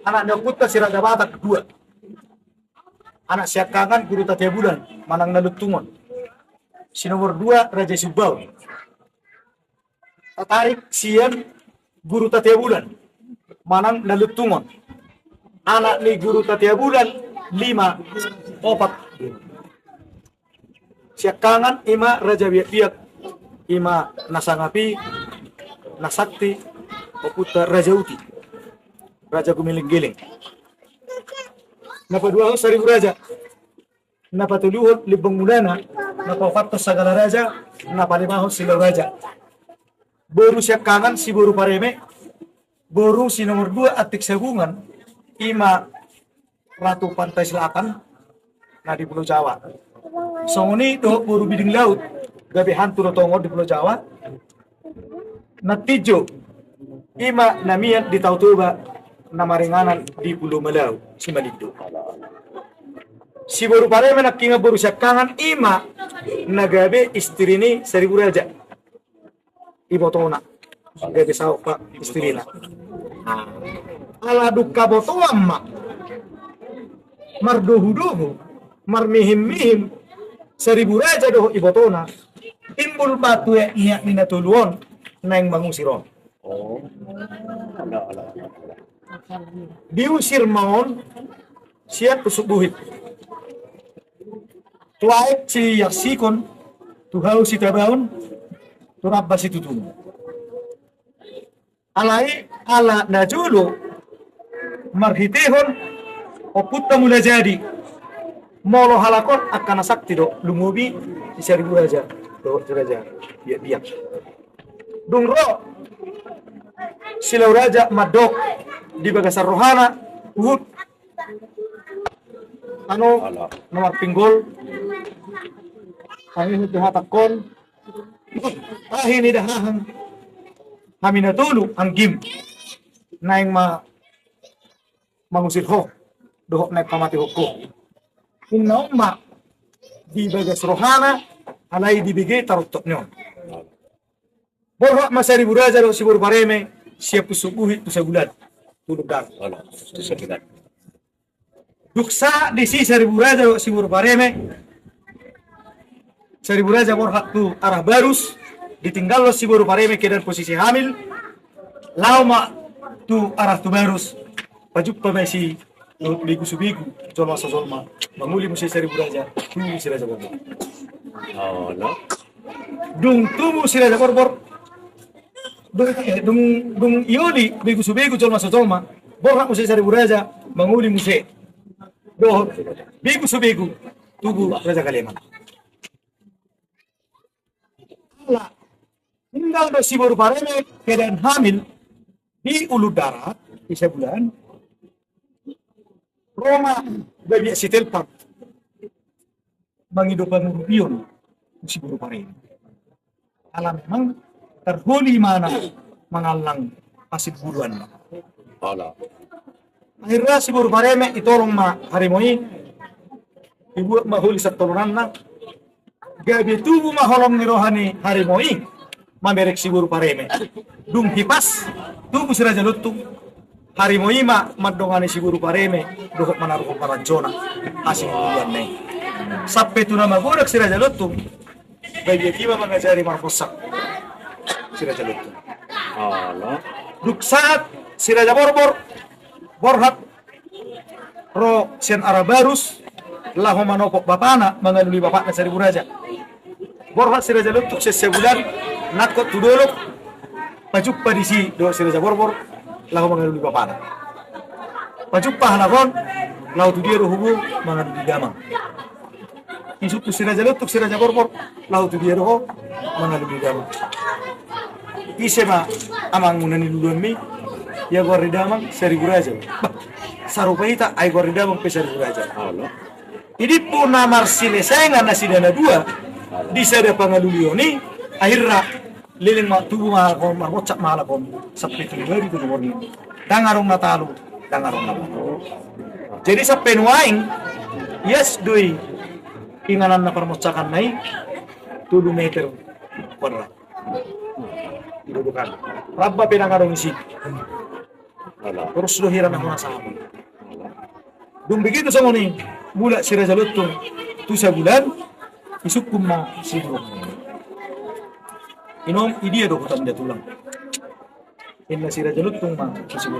anak nyokutta si Raja Batak kedua. Anak siakangan guru Tatia Bulan, manang nalutungon. Si nomor 2 Raja Subau. Tarik sian guru Tatia Bulan, manang nalutungon. Anak ni guru Tatia Bulan 5 opat. Siakangan ima Raja Biak-biak, ima Nasangapi, Nasakti, oputa Raja Uti, Raja Gumiling-giling. Napa dua Seribu Raja, napa tuluhot libang mulana, napa fatos sagala raja, napa limahot Silau Raja. Boru siakangan si Boru Pareme, boru si nomor 2 Atik Sabungan, ima Ratu Pantai Selatan, na di Pulau Jawa. Songoni do Boru Biding Laut, gabi hantu rotongo di Pulau Jawa. Natijo, ima namian di Tautuba, namaringanan di Pulau Malau, si Malido. Si Boru Pareme nakinga Boru siakangan ima nagabe istri ni Seribu Raja. Ibotona, gabe sao pak istri na. Ala duka botoam mak, mardohu-dohu, marmihim-mihim, Seribu Raja doh ibotona. Timbul batu ya niak nina tuluon, naing bangung siron. Diusir maon, siap tusuk buhit. Tuaik si yaksikon, tuhau si tabaon, turabba si tutun. Alai ala najulu, marhitehon, oputta mula jadi. Molo halakon akan sakti do, lumubi si Seribu Raja, do Raja, biak-biak. Dungro, Silau Raja madok di Bagasar Rohana, Uhud. Ano, nomor pinggol, kami itu hatakon, ini dahang, kami natulu ang gim, naing mangusir ho, dohok naik pamati hoko. Inna umma di Bagas Rohana, alai dibigay tarutok nyo. Borhak ma Seribu Raja do si Boru Pareme, siap pusubuhi tu sagulan, tulog dar, tu sagulan. Duksa di si Seribu Raja do si Boru Pareme, Seribu Raja borhak tu arah Barus, ditinggal lo si Boru Pareme kedan posisi hamil, lama tu arah tu Barus, pajuppa mesi bigu subigu, jolma sozolma, manguli musi Seribu Raja, tunggu si Raja Borbor. Dung tumu si Raja Borbor, dung ioli bigu subigu jolma sozolma, borhak musi Seribu Raja, manguli musi. Doh bigu subigu, tugu Raja Kaleman. Allah, tinggal do si Boru Pareme keadaan hamil di Ulu Darat di sebulan. Roma babi si telpak mangidopan rupion si Boru Pareme. Alam memang terhuli mana mengalang pasir buluan. Akhirnya si Boru Pareme itolong ma harimoi ibu mahuli sa tolunan na gabi tubuh maholong ni rohani harimoi mamerek si Boru Pareme dung hipas tubuh si Raja Lutung harimoi ma madongani si Boru Pareme dohok manaruh parancona asing bulan neng sampai tu nama bodak si Raja Lutung bagi kiba mengajari marfosak si Raja Lutung duksat si Raja Borbor borhat ro sen Arabarus laho manopok bapana mengalui bapaknya Seribu Raja. Borhat si Raja Lutung sebulan nakot tudolok pajuppa di si do si Raja Borbor laho mengalui bapana. Pajuppa halakon lau tu dia hubu mengalui damang. Isuk si Raja Lutung si Raja Borbor lau tu dia roho mengalui damang. Isema amang munani duluan mi ya gua damang Seribu Raja. Sarupahita ay gua damang pe Seribu Raja. Ini puna marsile sayangan nasi dana 2 di sada pangalulioni akhirnya liling tubuh malakon marmocak malakon sampai tinggal itu warni dangarong natalu. Jadi sampai nuaing yes doi inganan na permocakan naik 7 meter kuadrat. Dudukan. Rabba pinangarong isi. Terus dohiran ako nasama. Dung begitu sama nih, mula si Raja Lutung tu sebulan, isukum ma si bro. Inom idia do hutan dia tulang. Inna si Raja Lutung ma si bro.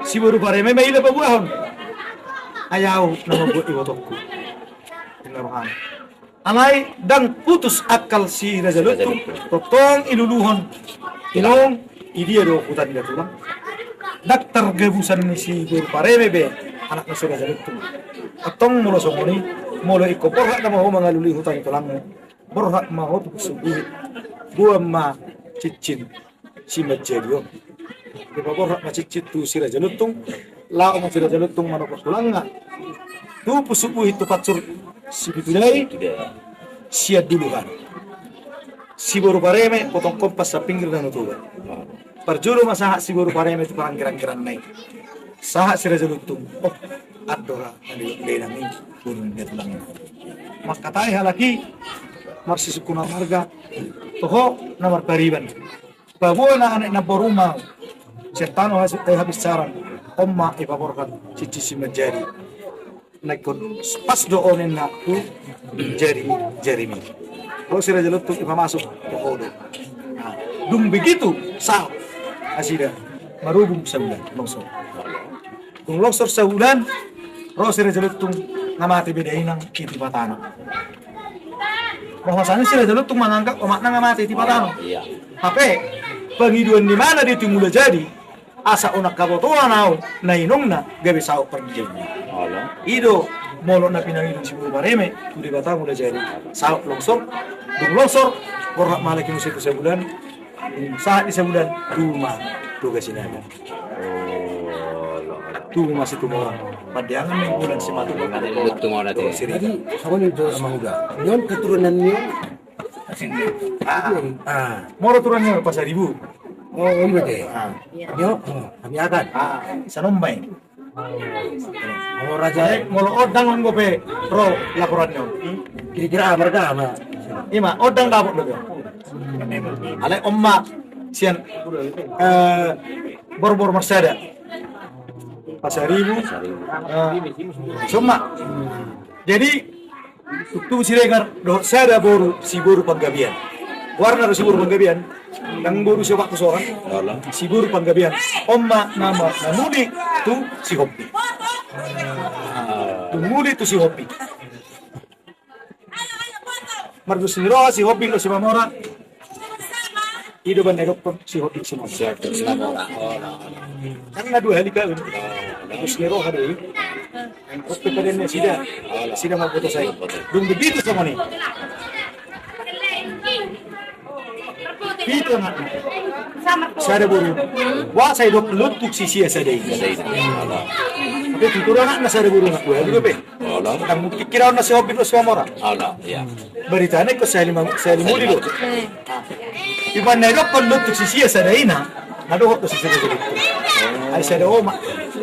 Si baru pareme may ila pabuahon. Ayaw na mabuot iwotokku. Tingaruhan. Amay dan putus akal si Raja Lutung, totong iluluhon. Inom idia do hutan dia tulang. Daktar gebusan ni si baru pareme be. Anak na si Raja Lutung. Atong mula songoni, mula iko borhak na maho mga luli hutan ito lang mo. Borhak maho tukusubuhit. Buwan ma cicin si Medjerio. Di ba borhak ma cicin tu si Raja Lutung. Lao mo si Raja Lutung manokos tulang nga. Tu pusubuhit tu patsur si Bitulay. Siya duluhan. Si baru pareme potong kompas sa pinggir na nutugan. Parjuro masaha si baru pareme tu parang kirang-kirang naik. Saha si Raja Lutung, adora nalilay namin, punong net lang. Makatay halaki, marsisukuna marga, toho na marpariban. Babuo na anak na borumaw, sertano ay habis saran, omma ipaborkan, si Medjeri. Nagkon, pas doonin na ku, Jeremy. Kalau si Raja Lutung ipamasok, toho do. Dung begitu, sao, asida, marubung sa bulan, longsor. Kung longsor sa ulan, si Raja Lutung ngamati bedain ng itipatano. Bahwasannya si Raja Lutung menganggap makna ngamati itipatano. Tapi pengiduan di mana dia mula jadi, asa unak kabotoan na nainong na gabi sao pergi jadi. Ido molo na pinangidong si Buru Pareme, kudi bata mula jadi. Sao longsor, dung longsor, kornak malaki musik sa bulan, saat di sa bulan, duma duga sinaga. Tu masih tumorang. Pandangan yang bulan si matu Lutung orang tu. Jadi, kawan itu sama juga. Nyon keturunannya. Moro turunnya pas 1000. Oh, ini deh. Nyo, kami akan. Sanombay. Oh, raja. Molo odang nggo pe ro laporannya. Kira-kira mereka apa? Ima odang dapat lo. Ale omma sian bor-bor marsada. Pasar Ibu, cuma jadi waktu si Regar doh saya boru si boru panggabian warna si boru panggabian yang boru si waktu seorang si boru panggabian omma nama namudi tu si Hopi namudi tu si Hopi mardu sendiri si Hopi lo si Mamora ido banegok si Hopi si Mamora karena dua hari kawin terus nero hari yang kopi kadennya sida mau foto saya belum begitu sama nih itu nak saya baru wah saya dok lutuk sisi saya ini tapi itu anak saya baru nak gue dulu be kamu kira orang nasi hobi terus Mamora beritanya ke saya lima di lo iban nero kan lutuk sisi saya ini ada waktu sisi itu ay saya oma.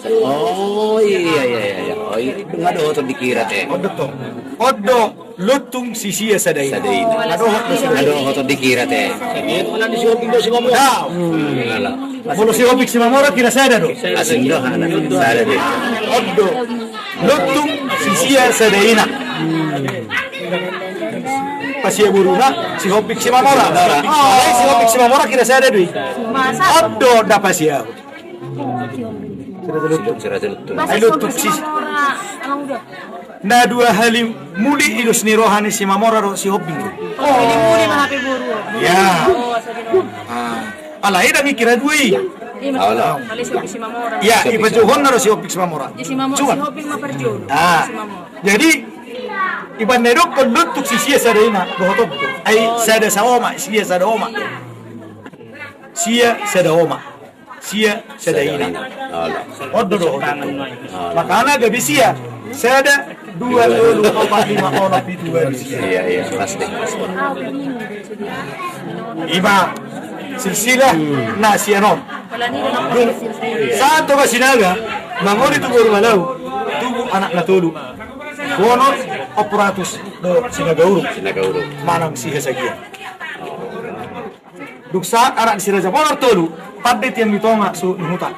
Oh iya. Oh nggak ada hotel dikira teh. Odo lutung sisi sa day. Ada hotel dikira teh. Wala di shopping do si Mamora. Mulu si Opik si Mamora kira saya do. Asing do anak. Sada deh. Odo lutung sisi sa day na. Pasya buruna si Opik si Mamora. Si Opik si Mamora kira saya do. Odo dapat siya. Raja Lutung. Ay lutung sisi. Na dua hali muli idus ni rohani si Mamora ro si Opik. Ini muli mahapi buru. Ya. Alay na mikira dui. Kali si Mamora. Ya, ipajuhon na ro si Opik si Mamora. Si Mamora si Hoping maperjun. Jadi iban nerok kon lutuk si sia sa na bohotob. Ay sada sa oma, sia sa oma. Sia sa oma. Sia sa ina. Odo do. Makana gabi sia. Sada 2 4 5 ono pi 2 sia. Iya, pasti. Iba silsilah na sia non. Satu ka sinaga, mangoni tu baru malau, tubuh anak na tulu. Bono operatus do sinagauruk. Manang siya sa giya. Duksa anak si Raja Bonor tulu, Padet yang ditonga su di hutan.